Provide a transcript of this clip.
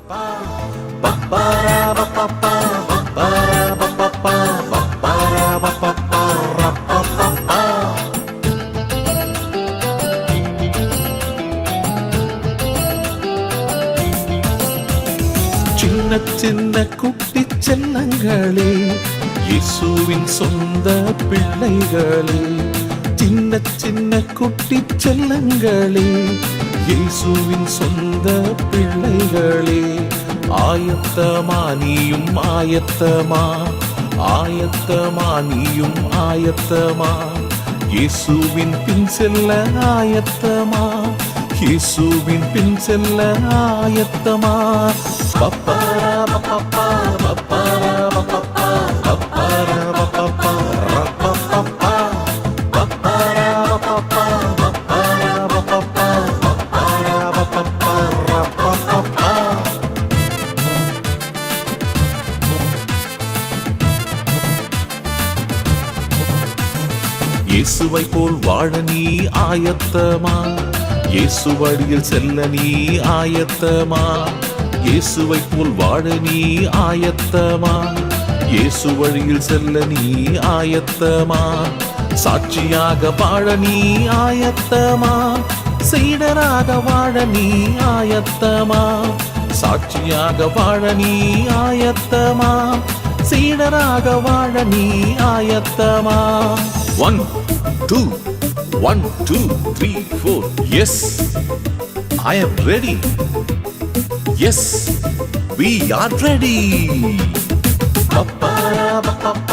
சின்ன சின்ன குட்டி செல்லங்களே, இயேசுவின் சொந்த பிள்ளைகளே. சின்ன சின்ன குட்டி செல்லங்களே, இயேசுவின் சொந்த பிள்ளைகளே. ஆயத்தமா நீயும் ஆயத்தமா, ஆயத்தமா நீயும் ஆயத்தமா. இயேசுவின் பின் செல்ல ஆயத்தமா, இயேசுவின் பின் செல்ல ஆயத்தமா. பப்பாரா பப்பா பப்பாரா பப்பா பப்பாரா பப்பா ரப்பப்பா பப்பாரா பப்பா பப்பாரா பப்பா பப்பாரா பப்பா ரப்பப்பா. இயேசுவை போல் வாழ நீ ஆயத்தமா, இயேசு வழியில் செல்ல நீ ஆயத்தமா. இயேசுவை போல் வாழ நீ ஆயத்தமா, இயேசு வழியில் செல்ல நீ ஆயத்தமா. சாட்சியாக வாழ நீ ஆயத்தமா, சீடராக வாழ நீ ஆயத்தமா. சாட்சியாக வாழ நீ ஆயத்தமா, சீடராக வாழ நீ ஆயத்தமா. 1 2 1 2 3 4. Yes, I am ready. Yes, we are ready. Papa, papa.